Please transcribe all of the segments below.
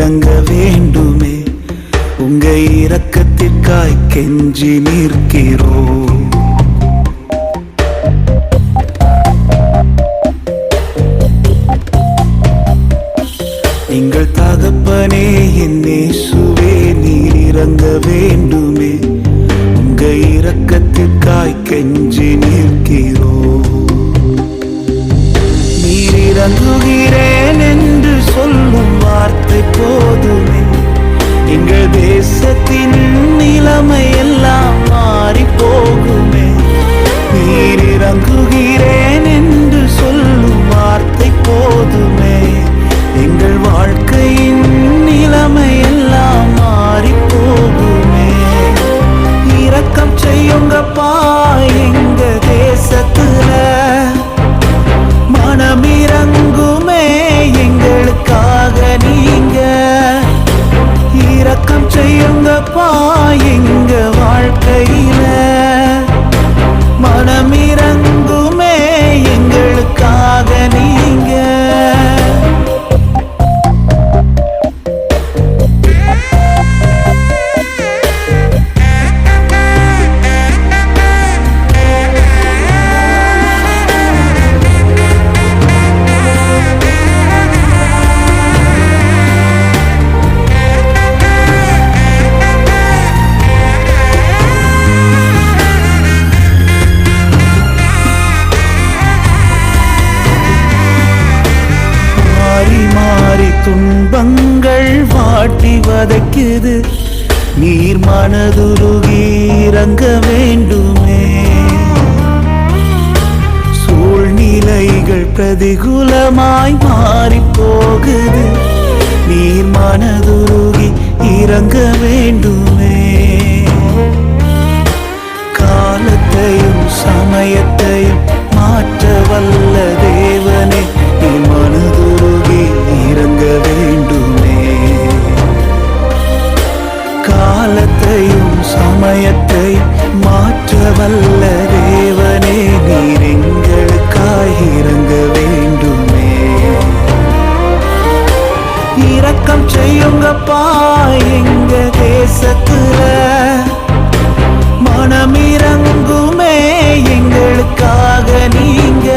இறங்க வேண்டுமே. உங்க இரக்கத்திற்காய் கெஞ்சி நிற்கிறோம். எங்கள் தகப்பனே என் இயேசுவே, நீர் இறங்க வேண்டுமே. உங்க இரக்கத்திற்காய் கெஞ்சி நிற்கிறோம். நீர் இறங்குகிறேன் என்று சொல்லும் வார்த்தை போதுமே. எங்கள் தேசத்தின் நிலைமை எல்லாம் மாறி போகுமே. நீர் இறங்குகிறேன் என்று சொல்லும் வார்த்தை போதுமே. எங்கள் வாழ்க்கையின் நிலைமை எல்லாம் மாறி போகுமே. இரக்கம் செய்யுங்கப்பா எங்க தேசத்துல, மனம் இறங்குமே எங்களுக்காக நீங்க. இரக்கம் செய்யுங்கப்பா எங்க வாழ்க்கையில, மனம் இறங்குமே எங்களுக்காக நீங்க. துன்பங்கள் வாட்டி வதைக்குது, நீர் மனதுருகி இறங்க வேண்டுமே. சூழ்நிலைகள் பிரதிகூலமாய் மாறி போகுது, நீர் மனதுருகி இறங்க வேண்டுமே. காலத்தையும் சமயத்தையும் மாற்ற வல்ல தேவனே, நீர் மனதுருகி இறங்க வேண்டுமே. காலத்தையும் சமயத்தையும் மாற்ற வல்ல தேவனே, நீர் எங்களுக்காய் இறங்க வேண்டுமே. இரக்கம் செய்யுங்கப்பா எங்க தேசத்துல, மனம் இறங்குமே எங்களுக்காக நீங்க.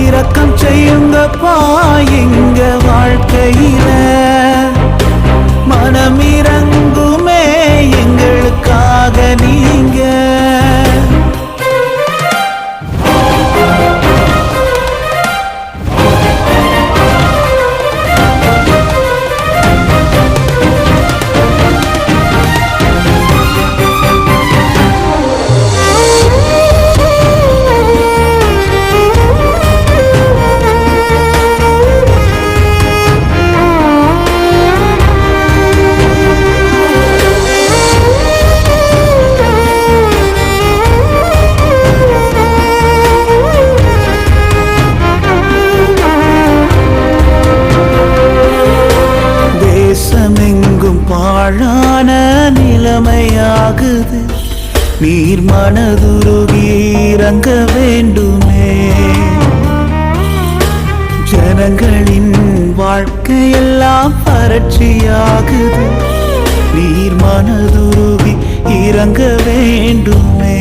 இரக்கம் செய்யுங்கப்பா எங்க வாழ்க்கையில, மனம் இறங்குமே எங்களுக்காக நீங்க. பாழான நிலைமையாகுது, நீர் மனதுருகி இறங்க வேண்டுமே. ஜனங்களின் வாழ்க்கையெல்லாம் வறட்சியாகுது, நீர் மனதுருகி இறங்க வேண்டுமே.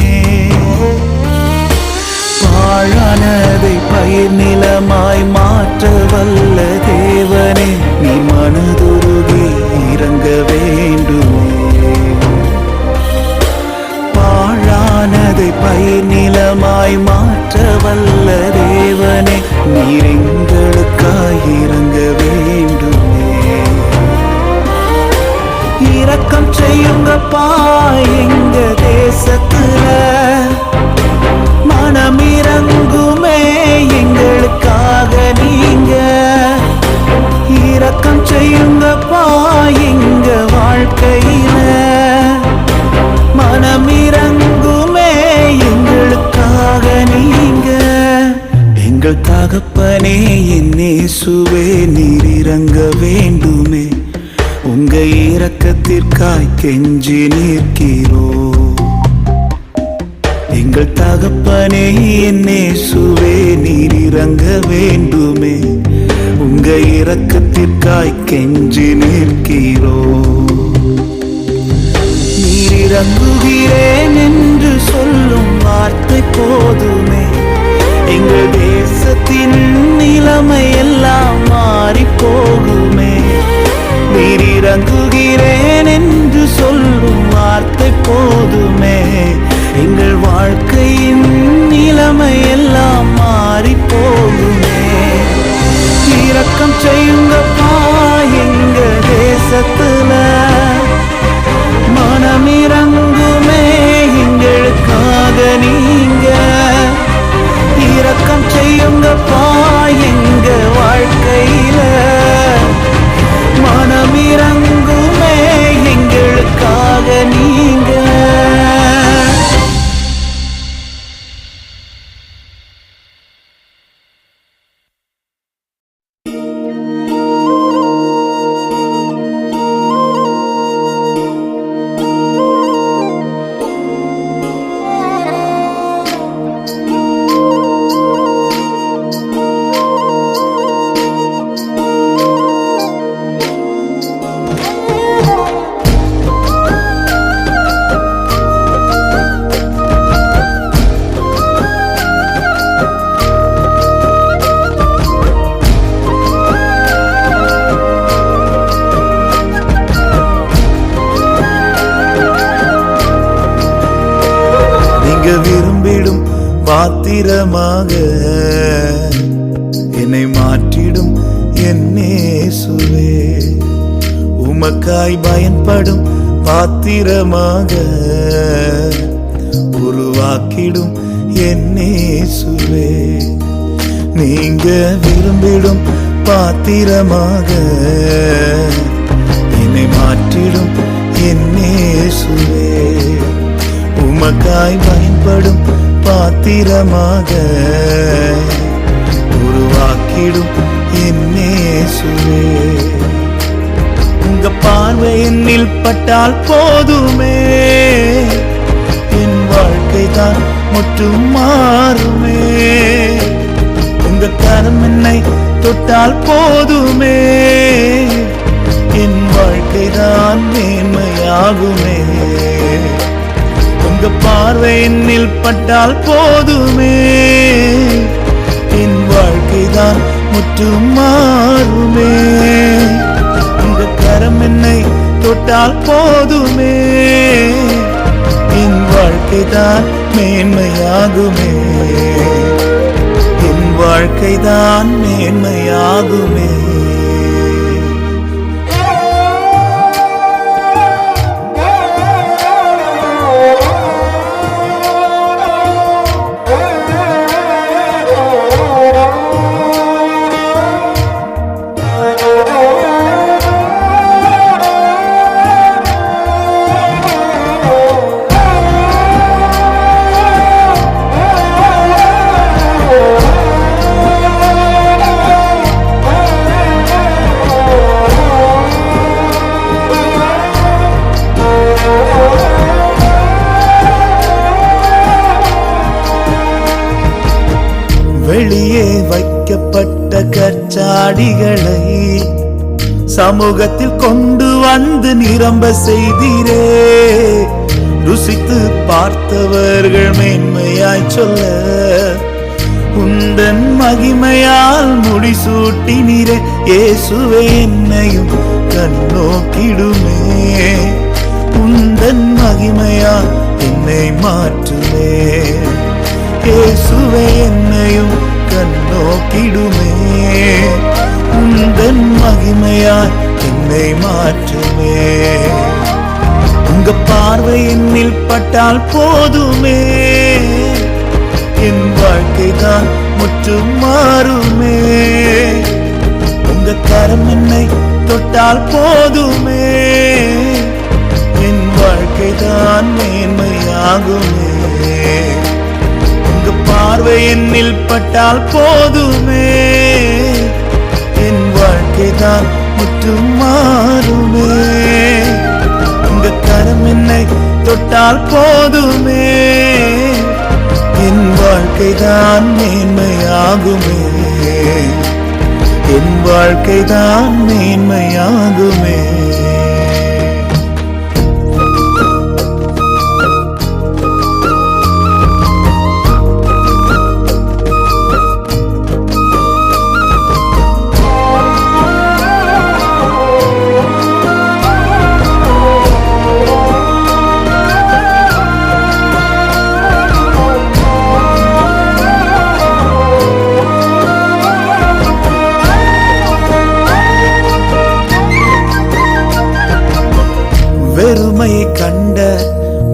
பாழானதை பயிர் நிலமாய் மாற்ற வல்ல தேவனே, நீ மனதுருகி இறங்க வேண்டுமே. பாழானதை பயிர் நிலமாய் மாற்ற வல்ல தேவனே, நீர் எங்களுக்காய் இறங்க வேண்டுமே. இரக்கம் செய்யுங்கப்பா எங்க தேசத்துல, மனம் இறங்குமே எங்களுக்காக நீங்க. இரக்கம் செய்யுங்கப்பா எங்க வாழ்க்கையில, மனம் இறங்குமே எங்களுக்காக நீங்க. எங்கள் தகப்பனே என் இயேசுவே, நீர் இறங்க வேண்டுமே. உங்க இரக்கத்திற்காய் கெஞ்சி நிற்கிறோம். எங்கள் தகப்பனே என் இயேசுவே, நீர் இறங்க வேண்டுமே. உங்க இரக்கத்திற்காய் கெஞ்சி நிற்கிறோம். நீர் இறங்குகிறேன் என்று சொல்லும் வார்த்தை போதுமே, எங்கள் தேசத்தின் நிலைமை எல்லாம் மாறி போகுமே. நீர் இறங்குகிறேன் என்று சொல்லும் வார்த்தை போதுமே, எங்கள் வாழ்க்கையின் நிலைமை எல்லாம் மாறி போகுமே. இரக்கம் செய்யுங்கப்பா எங்க தேசத்துல, மனமிறங்குமே எங்களுக்காக நீங்க. இரக்கம் செய்யுங்கப்பா எங்க வாழ்க்கையில, மனமிறங்குமே எங்களுக்காக நீங்க. விரும்பிடும் பாத்திரமாக என்னை மாற்றிடும் என் இயேசுவே. உமக்காய் பயன்படும் பாத்திரமாக உருவாக்கிடும் என் இயேசுவே. நீங்க விரும்பிடும் பாத்திரமாக என்னை மாற்றிடும் என் இயேசுவே. உமக்காய் பயன்படும் பாத்திரமாக உருவாக்கிடும் என் இயேசுவே. உங்க பார்வை என்னில் பட்டால் போதுமே, என் வாழ்க்கை தான் முற்றும் மாறுமே. உங்க கரம் என்னை தொட்டால் போதுமே, என் வாழ்க்கை தான் மேன்மையாகுமே. உங்க பார்வை என்னில் பட்டால் போதுமே, என் வாழ்க்கை தான் முற்றும் மாறுமே. உங்க கரம் என்னை தொட்டால் போதுமே, என் வாழ்க்கை தான் மேன்மையாகுமே. என் வாழ்க்கை தான் மேன்மையாகுமே. வெளியே வைக்கப்பட்ட கற்சாடிகளை சமூகத்தில் கொண்டு வந்து நிரம்ப செய்தீரே. ருசித்து பார்த்தவர்கள் மேன்மையாய் சொல்ல உந்தன் மகிமையால் முடிசூட்டினீரே. இயேசுவே என்னையும் கண்ணோக்கிடுமே, உந்தன் மகிமையால் என்னை மாற்றுமே. இயேசுவே என்னையும் கண்ணோக்கிடுமே, உந்தன் மகிமையால் என்னை மாற்றுமே. உங்க பார்வை என்னில் பட்டால் போதுமே, என் வாழ்க்கை தான் முற்றும் மாறுமே. உங்க கரம் என்னை தொட்டால் போதுமே, என் வாழ்க்கை தான் மேன்மையாகுமே. பார்வை என்னில் பட்டால் போதுமே, என் வாழ்க்கை தான் முற்றும் மாறுமே. உங்க கரம் என்னை தொட்டால் போதுமே, என் வாழ்க்கை தான் மேன்மையாகுமே. என் வாழ்க்கைதான் மேன்மையாகுமே. வெறுமையை கண்ட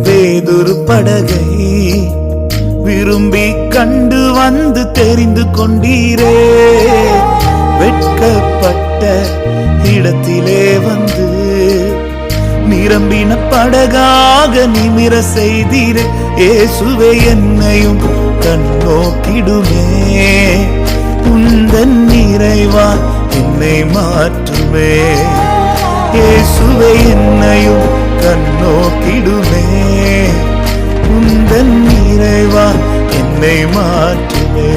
வேதொரு படகை விரும்பி கண்டு வந்து தெரிந்து கொண்டீரே. வெட்கப்பட்ட இடத்திலே வந்து நிரம்பின படகாக நிமிர செய்தீரே. இயேசுவே என்னையும் கண்ணோக்கிடுமே. உந்தன் நிறைவா என்னை மாற்றுமே. இயேசுவே என்னையும் கண்ணோக்கிடுமே. உந்தன் நிறைவா என்னை மாற்றுமே.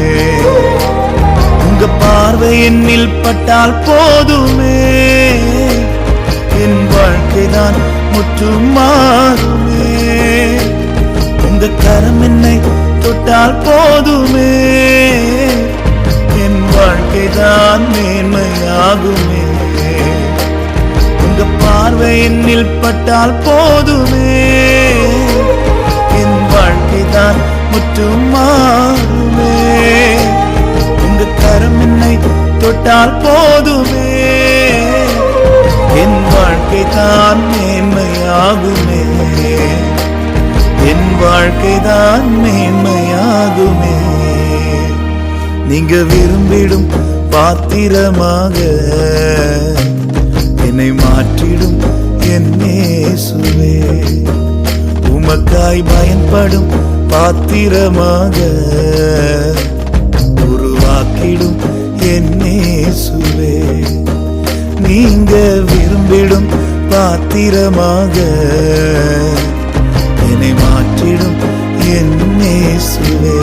உங்க பார்வை என்னில் பட்டால் போதுமே. என் வாழ்க்கைதான் முற்றும் மாறுமே. உங்க கரம் என்னை தொட்டால் போதுமே. என் வாழ்க்கைதான் மேன்மையாகுமே. உங்க பார்வை என்னில் பட்டால் போதுமே. என் வாழ்க்கைதான் முற்றும் மாறுமே. உங்க கரம் என்னை தொட்டால் போதுமே. என் வாழ்க்கைதான் மேன்மையாகுமே. என் வாழ்க்கைதான் மேன்மையாகுமே. நீங்க விரும்பிடும் பாத்திரமாக என்னை மாற்றிடும் என் இயேசுவே. உமக்காய் பயன்படும் பாத்திரமாக உருவாக்கிடும் என் இயேசுவே. நீங்க விரும்பிடும் பாத்திரமாக என்னை மாற்றிடும் என் இயேசுவே.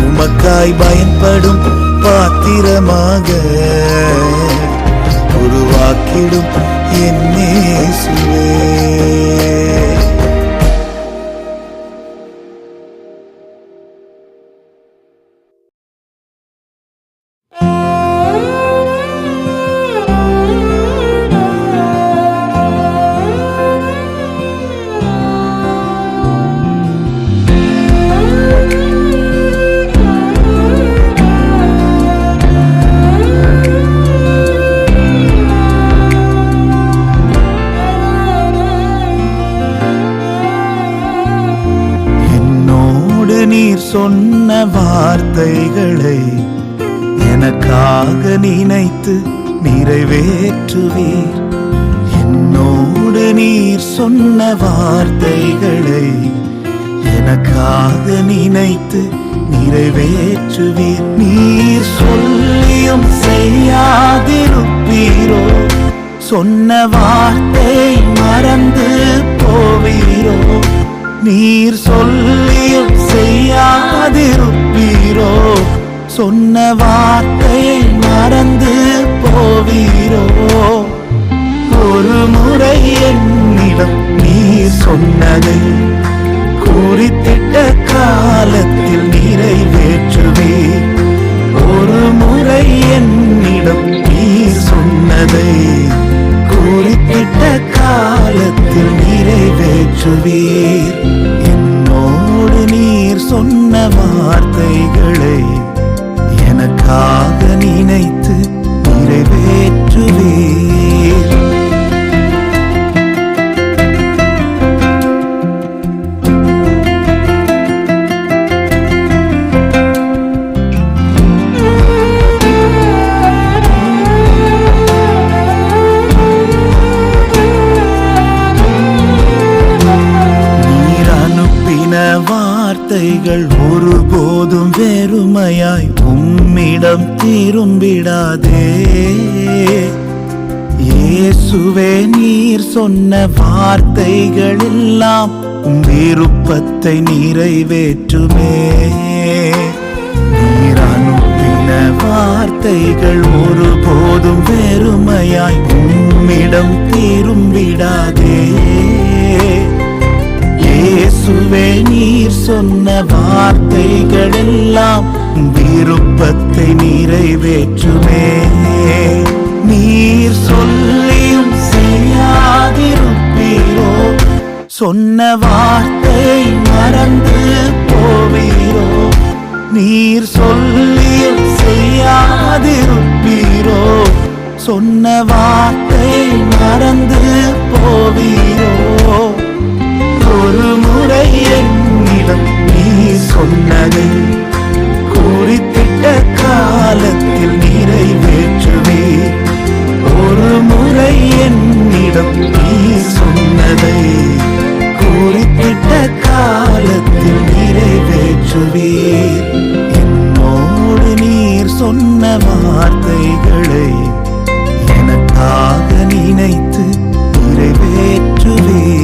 உமக்காய் பயன்படும் பாத்திரமாக உருவாக்கிடும் என் இயேசுவே. நீர் சொன்ன வார்த்தைகளை எனக்காக நினைத்து நிறைவேற்றுவீர். என்னோடு நீர் சொன்ன வார்த்தைகளை எனக்காக நினைத்து நிறைவேற்றுவீர். நீர் சொல்லியும் செய்யாதிருப்பீரோ? சொன்ன வார்த்தை மறந்து போவீரோ? நீர் சொல்லியும் செய்யாதிருப்பீரோ? சொன்ன வார்த்தையை மறந்து போவீரோ? ஒரு முறை என்னிடம் நீர் சொன்னதை குறித்திட்ட காலத்தில் நிறைவேற்றுவீர். ஒரு முறை என்னிடம் நீர் சொன்னதை குறித்திட்ட காலத்தில் நிறைவேற்றுவீர். என்னோடு நீர் சொன்ன வார்த்தைகளை எனக்காக நினைத்து நிறைவேற்றுவீர். வார்த்தைகள் ஒருபோதும் வெறுமையாய் உம்மிடம் திரும்பிடாதே. இயேசுவே நீர் சொன்ன வார்த்தைகள் எல்லாம் உம் விருப்பத்தை நிறைவேற்றுமே. நீர் அனுப்பின வார்த்தைகள் ஒருபோதும் வெறுமையாய் உம்மிடம் திரும்பிடாதே. இயேசுவே நீர் சொன்ன வார்த்தைகள் எல்லாம் விருப்பத்தை நிறைவேற்றுமே. நீர் சொல்லியும் செய்யாதிருப்பீரோ, சொன்ன வார்த்தை மறந்து போவீரோ. நீர் சொல்லியும் செய்யாதிருப்பீரோ, சொன்ன வார்த்தை மறந்து போவீரோ. ஒரு முறை என்னிடம் நீர் சொன்னதை குறிப்பிட்ட காலத்தில் நிறைவேற்றுவீர். ஒரு முறை என்னிடம் நீர் சொன்னதை குறிப்பிட்ட காலத்தில் நிறைவேற்றுவீர். என்னோடு நீர் சொன்ன வார்த்தைகளை எனக்காக நினைத்து நிறைவேற்றுவீர்.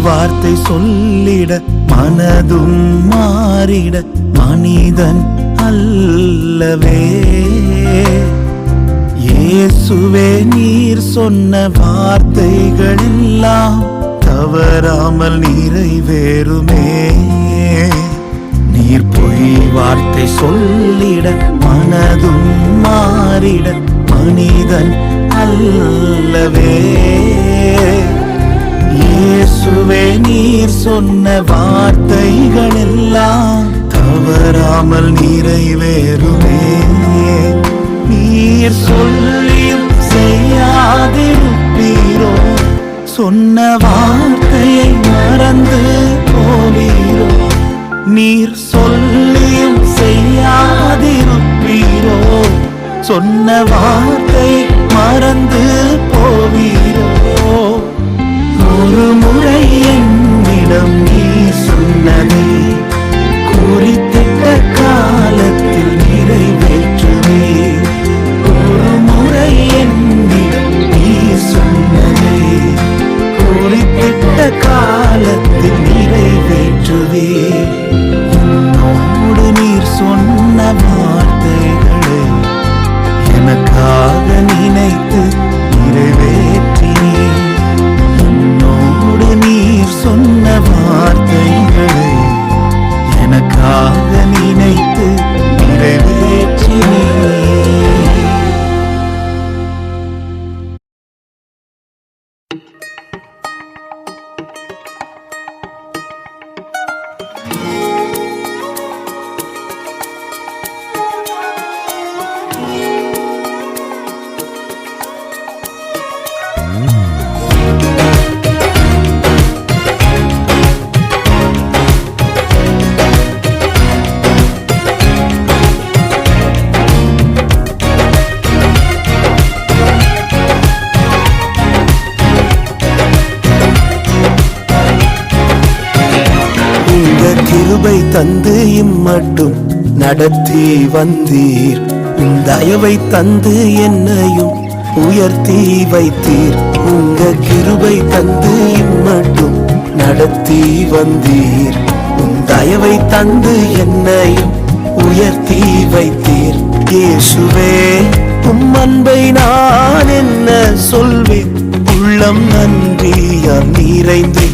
வார்த்தை சொல்லிட மனதும் மாறிட மனிதன் அல்லவே. இயேசுவே நீர் சொன்ன வார்த்தைகள் எல்லாம் தவறாமல் நிறைவேறுமே. நீர் பொய் வார்த்தை சொல்லிட மனதும் மாறிட மனிதன் அல்லவே. இயேசுவே நீர் சொன்ன வார்த்தைகள் எல்லாம் தவறாமல் நிறைவேறுமே. நீர் சொல்லியும் செய்யாதிருப்பீரோ, சொன்ன வார்த்தையை மறந்து போவீரோ. நீர் சொல்லியும் செய்யாதிருப்பீரோ, சொன்ன வார்த்தை மறந்து போவீரோ. ஒரு முறை என்னிடம் நீர் சொன்னதை குறிப்பிட்ட காலத்தில் நிறைவேற்றுவீர். ஒரு முறை என்னிடம் நீர் சொன்னதை குறிப்பிட்ட காலத்தில் நிறைவேற்றுவீர். என்னோடு நீர் சொன்ன வார்த்தைகளை எனக்காக நினைத்து நிறைவேற்றினீர். நீர் சொன்ன வார்த்தைகளை எனக்காக நினைத்து நிறைவேற்றினீர். கிருபை தந்து இம்மட்டும் நடத்தி வந்தீர். தயவை தந்து என்னையும் உயர்த்தி வைத்தீர். உங்க கிருபை தந்து இம்மட்டும் நடத்தி வந்தீர். தயவை தந்து என்னையும் உயர்த்தி வைத்தீர். இயேசுவே உம் அன்பை நான் என்ன சொல்வேன். உள்ளம் நன்றியால் நிறைந்து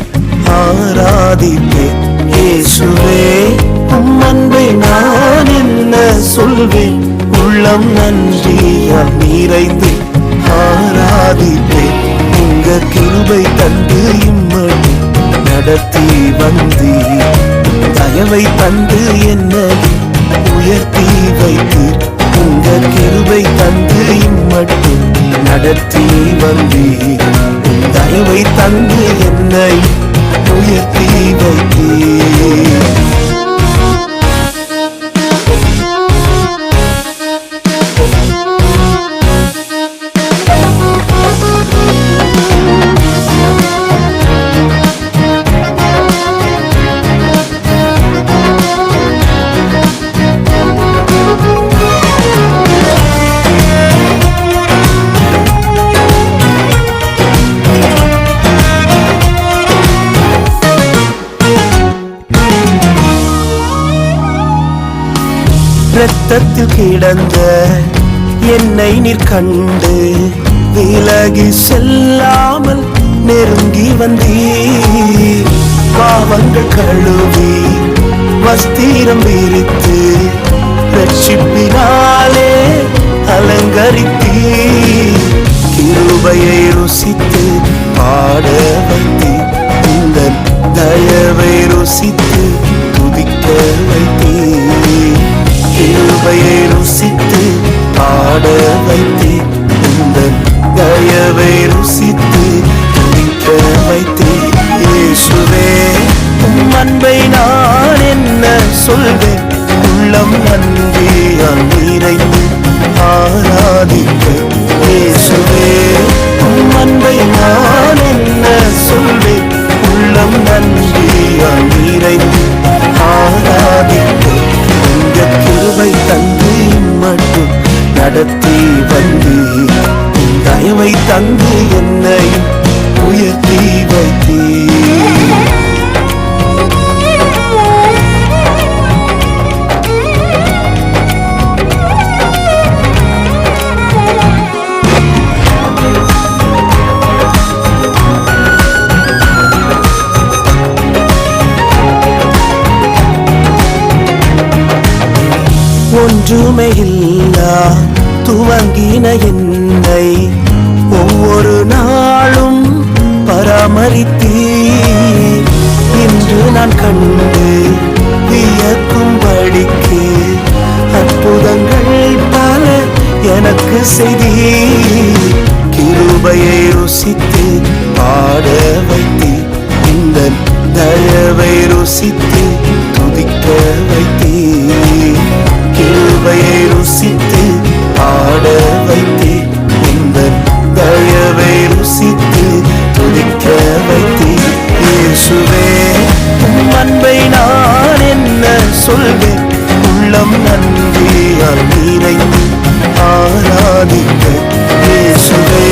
ஆராதிப்பேன். இயேசுவே உம் அன்பை நான் என்ன சொல்வேன். உள்ளம் நன்றியால் நிறைந்து ஆராதிப்பேன். உங்க கிருபை தந்து இம்மட்டும் நடத்தி வந்தீர். தயவை தந்து என்னை உயர்த்தி வைத்தீர். உங்க கிருபை தந்து இம்மட்டும் நடத்தி வந்தீர். தயவை தந்து என்னை உயர்த்தி வைத்தீர். கஷ்டத்தில் கிடந்த என்னை நீர் கண்டு விலகி செல்லாமல் நெருங்கி வந்தீர். பாவங்கள் கழுவி வஸ்திரம் விரித்து ரட்சிப்பினாலே அலங்கரித்தீர். கிருபையை ருசித்து பாட வைத்தீர். இந்த தயவை ருசித்து துதிக்க வைத்தீர். கிருபையை ருசித்து பாட வைத்தீர். இந்த தயவை ருசித்து துதிக்க வைத்தீர். இயேசுவே உம் அன்பை நான் என்ன சொல்வேன், உள்ளம் நன்றியால் நிறைந்து ஆராதிக்க. இயேசுவே உம் அன்பை நான் என்ன சொல்வேன், உள்ளம் நன்றியால் நிறைந்து ஆராதிக்க. உங்க கிருபை தந்து மட்டும் நடத்தி வந்தீர். தயவை தந்து என்னை உயர்த்தி வைத்தீர். ஒன்றுமே இல்லா துவங்கின என்னை ஒவ்வொரு நாளும் பராமரித்தீர். இன்று நான் கண்டு வியக்கும்படிக்கு அற்புதங்கள் பல எனக்கு செய்தீர். கிருபையை ருசித்து பாட வைத்தீர். இந்த தயவை ருசித்து துதிக்க வைத்தீர். கிருபையை ருசித்து பாட வைத்தீர். இந்த தயவை ருசித்து துதிக்க வைத்தீர். இயேசுவே உம் அன்பை நான் என்ன சொல்வேன், உள்ளம் நன்றியால் நிறைந்து ஆராதிக்க. இயேசுவே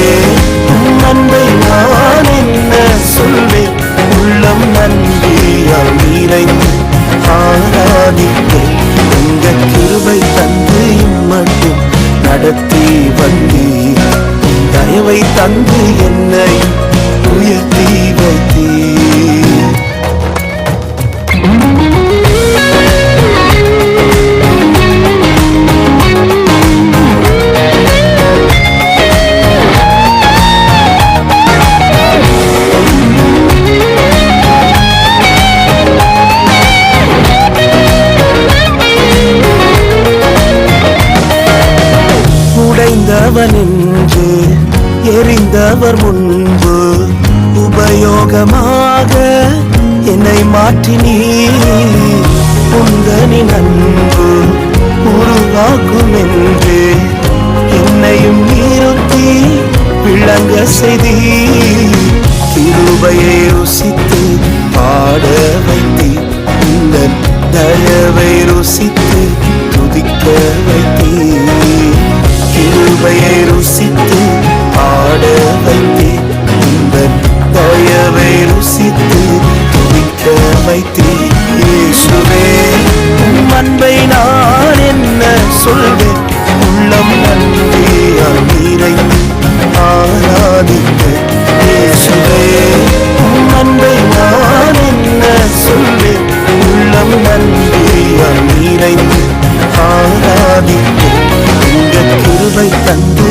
உம் அன்பை நான் என்ன சொல்வேன், உள்ளம் நன்றியால் நிறைந்து ஆராதிக்க. உங்க கிருபை தந்து மட்டும் நடத்தி வந்தீர். தயவை தந்து என்னை உயர்த்தி வைத்தீர். உடைந்தவன் என்று எரிந்தவர் முன்பு உபயோகமாக என்னை மாற்றினீர். உந்தனின் அன்பு உருவாக்கும் என்று என்னையும் நிறுத்தி விளங்க செய்தீர். கிருபையை ருசித்து பாட வைத்தீர். இந்த தயவை ருசித்து துதிக்க வைத்தீர். கிருபையை ருசித்து பாட வைத்தீர். இந்த தயவை ருசித்து துதிக்க வைத்தீர். இயேசுவே உம் அன்பை நான் என்ன சொல்வேன், உள்ளம் நன்றியால் நிறைந்து ஆராதிக்க. இயேசுவே உம் அன்பை நான் என்ன சொல்வேன், உள்ளம் நன்றியால் நிறைந்து ஆராதிக்க. உங்க கிருபை தந்து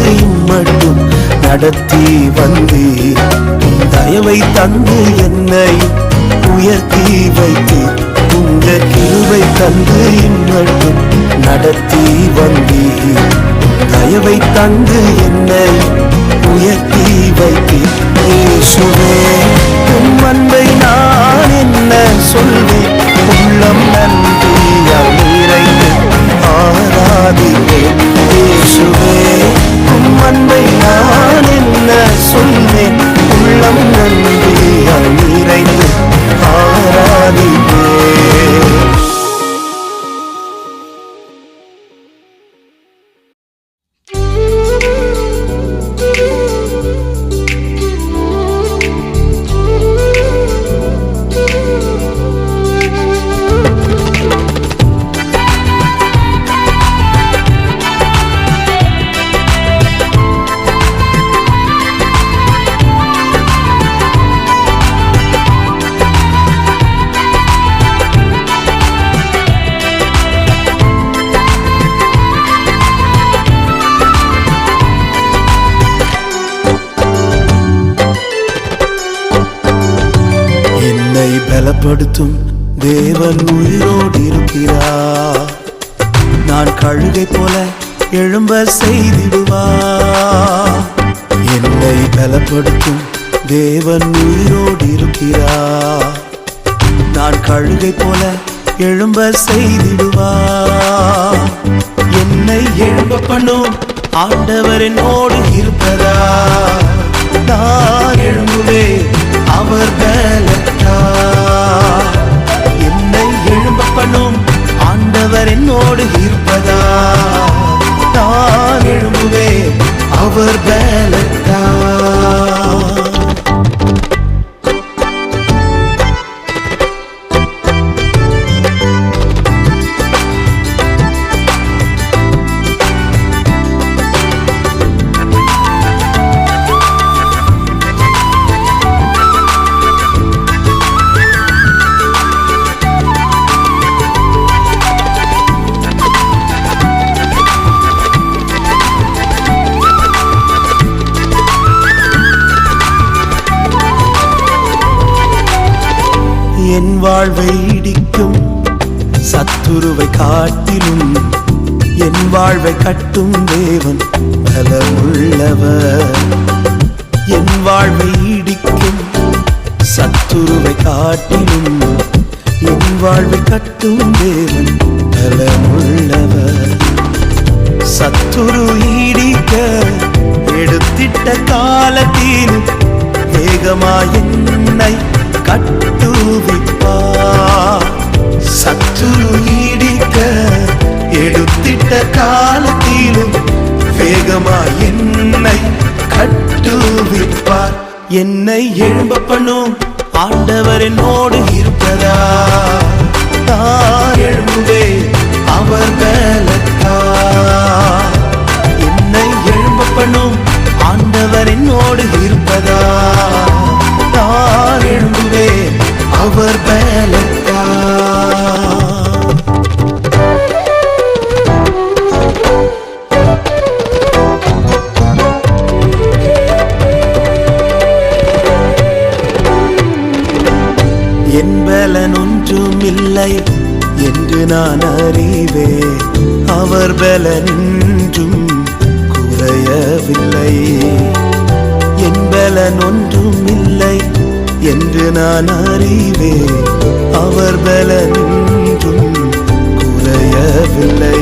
மட்டும் நடத்தி வந்தீர். தயவை தந்து என்னை உயர்த்தி வைத்தீர். உங்க கிருபை தந்து மட்டும் நடத்தி வந்தீர். தயவை தந்து என்னை உயர்த்தி வைத்தீர். இயேசுவே உம் அன்பை நான் என்ன சொல்வேன், உள்ளம் நன்றியால் நிறைந்து ஆராதிப்பேன். இயேசுவே உம் அன்பை நான் என்ன சொல்வேன், உள்ளம் நன்றியால் நிறைந்து ஆராதிப்பேன். பலப்படுத்தும் தேவன் உயிரோடு இருக்கிறார். நான் கழுகை போல எழும்ப செய்திடுவார். என்னை பலப்படுத்தும் தேவன் உயிரோடு இருக்கிறார். நான் கழுகை போல எழும்ப செய்திடுவார். என்னை எழும்ப பண்ணும் ஆண்டவர் என்னோடு இருப்பதா. நான் எழும்புவேன் அவர் பலத்தால். என்னை எழும்ப பண்ணும் ஆண்டவர் என்னோடு இருப்பதா. நான் எழும்புவேன் அவர் பலத்தால். என் வாழ்வை இடிக்கும் சத்துருவை காட்டிலும் என் வாழ்வை கட்டும் தேவன் பலமுள்ளவர். என் வாழ்வை இடிக்கும் சத்துருவை காட்டிலும் என் வாழ்வை கட்டும் தேவன் பலமுள்ளவர். சத்துரு இடிக்க எடுத்திட்ட காலத்திலும் வேகமாய் என்னை கட்டுவிப்பார். சத்துரு இடிக்க எடுத்திட்ட காலத்திலும் வேகமாய் என்னை கட்டுவிப்பார். என்னை எழும்ப பண்ணும் ஆண்டவர் என்னோடு இருப்பதா. நான் எழும்புவேன் அவர் பலத்தால். என்னை எழும்ப பண்ணும் ஆண்டவர் என்னோடு இருப்பதா. நான் எழும்புவேன் அவர் பலத்தால். என் பலன் ஒன்றுமில்லை என்று நான் அறிவேன். அவர் பலன் இன்றும் குறையவில்லை. என் பலன் ஒன்றுமில்லை என்று நான் அறிவேன். அவர் பலன் இன்றும் குறையவில்லை.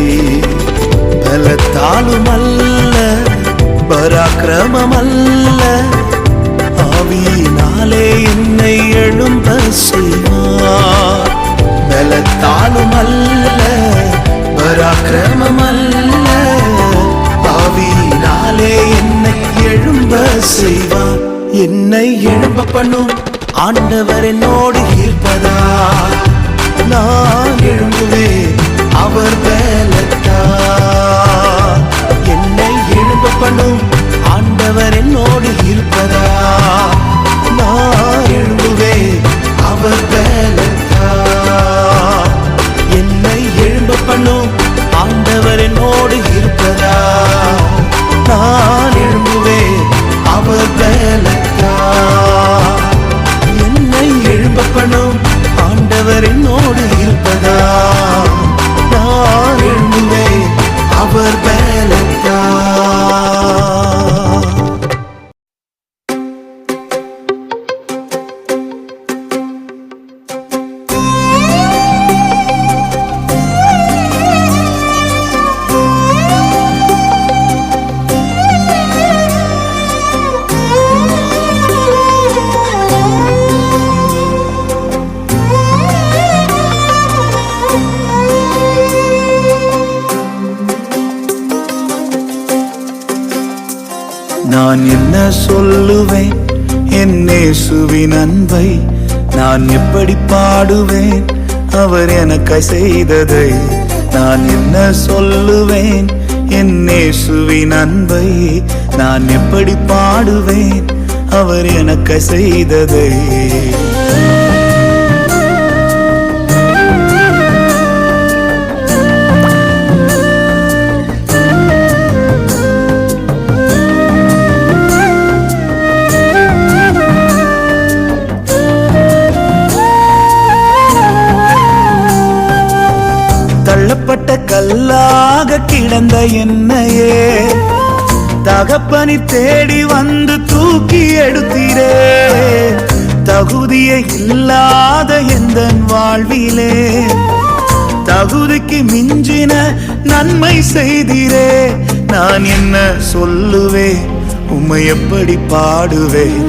பலத்தாலும் அல்ல பராக்கிரமம் அல்ல, ஆவியினாலே என்னை எழும்ப செய்வார். பலத்தாலும் அல்ல பராக்கிரமம் அல்ல, ஆவியினாலே என்னை எழும்ப செய்வார். என்னை எழும்ப பண்ணும் ஆண்டவர் என்னோடு இருப்பதா. நான் எழும்புவேன் அவர் பலத்தால். என்னை எழும்ப பண்ணும் ஆண்டவர் என்னோடு இருப்பதா. நான் எழும்புவேன் அவர் பலத்தால். என்னை எழும்ப பண்ணும் ஆண்டவர் என்னோடு இருப்பதா. நான் எழும்புவேன் அவர் பலத்தால். என்னை எழும்ப பண்ணும் ஆண்டவர் என்னோடு இருப்பதா. நான் எழும்புவேன் அவர் பலத்தால். நான் என்ன சொல்லுவேன் என் இயேசுவின் அன்பை. நான் எப்படி பாடுவேன் அவர் எனக்காய் செய்ததை. நான் என்ன சொல்லுவேன் என் இயேசுவின் அன்பை. நான் எப்படி பாடுவேன் அவர் எனக்காய் செய்ததை. பாவியாக கிடந்த என்னையே தகப்பனி தேடி வந்து தூக்கி எடுத்தீரே. தகுதியே இல்லாத எந்த வாழ்விலே தகுதிக்கு மிஞ்சின நன்மை செய்தீரே. நான் என்ன சொல்லுவேன், உம்மை எப்படி பாடுவேன்?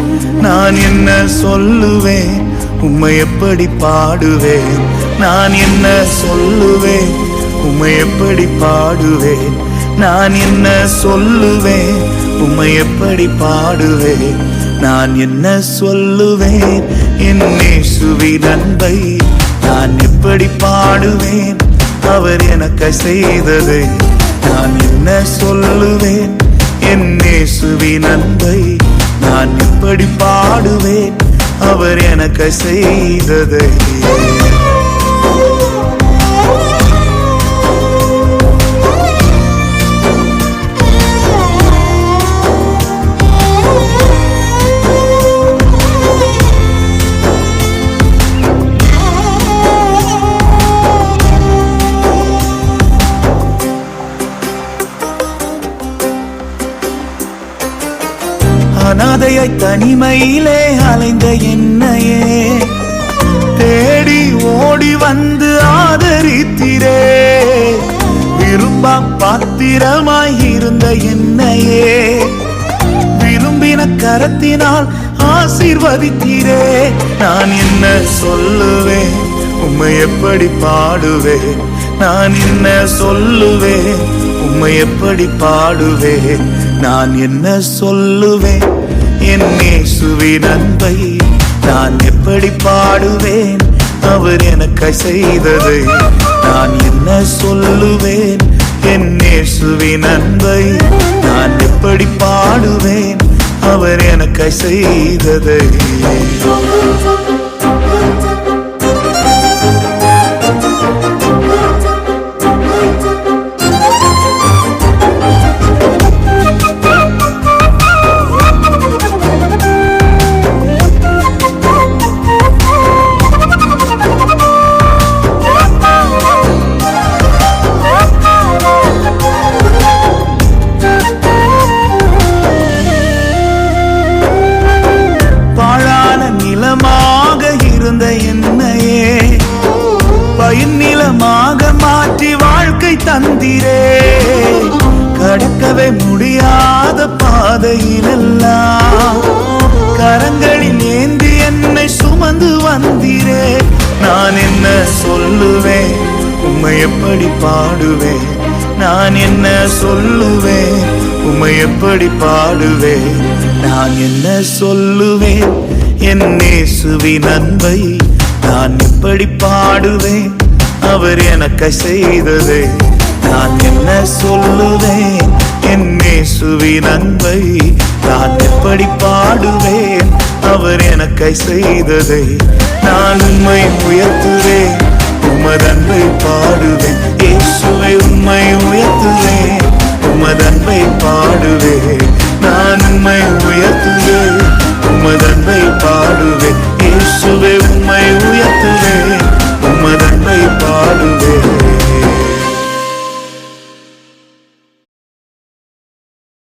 நான் என்ன சொல்லுவேன், உம்மை எப்படி பாடுவேன்? நான் என்ன சொல்லுவேன், உம்மை எப்படி பாடுவேன்? நான் என்ன சொல்லுவேன், உம்மை எப்படி பாடுவேன்? நான் என்ன சொல்லுவேன், என் இயேசுவின் அன்பை நான் எப்படி பாடுவேன்? அவர் எனக்கு செய்ததை நான் என்ன சொல்லுவேன், என் இயேசுவின் அன்பை நான் எப்படி பாடுவேன்? அவர் எனக்கு செய்ததை. அனாதையாய் தனிமையிலே அலைந்த என்னையே தேடி ஓடி வந்து ஆதரித்தீரே. விரும்பா பாத்திரமாய் இருந்த என்னையே விரும்பின கரத்தினால் ஆசீர்வதித்தீரே. நான் என்ன சொல்லுவேன், உம்மை எப்படி பாடுவேன்? நான் என்ன சொல்லுவேன், உம்மை எப்படி பாடுவேன்? நான் என்ன சொல்லுவேன், என் இயேசுவின் அன்பை நான் எப்படி பாடுவேன்? அவர் எனக்கு செய்ததை நான் என்ன சொல்லுவேன், என் இயேசுவின் அன்பை நான் எப்படி பாடுவேன்? அவர் எனக்கு செய்ததை. நிலமாக மாற்றி வாழ்க்கை தந்திரே. கடக்கவே முடியாத பாதையிலெல்லாம் கரங்களில் ஏந்தி என்னை சுமந்து வந்தீரே. நான் என்ன சொல்லுவேன், உம்மை எப்படி பாடுவேன்? நான் என்ன சொல்லுவேன், உம்மை எப்படி பாடுவேன்? நான் என்ன சொல்லுவேன், என் இயேசுவின் அன்பை நான் எப்படி பாடுவேன்? அவர் எனக்கு செய்ததை நான் என்ன சொல்லுவேன், என் இயேசுவின் அன்பை நான் எப்படி பாடுவேன்? அவர் எனக்கு செய்ததை நான் உம்மை உயர்த்துவேன், உமது அன்பை பாடுவேன். இயேசுவை உம்மை உயர்த்துவேன், உமது அன்பை பாடுவேன். நான் உம்மை உயர்த்துவேன், உமது அன்பை பாடுவேன். இயேசுவை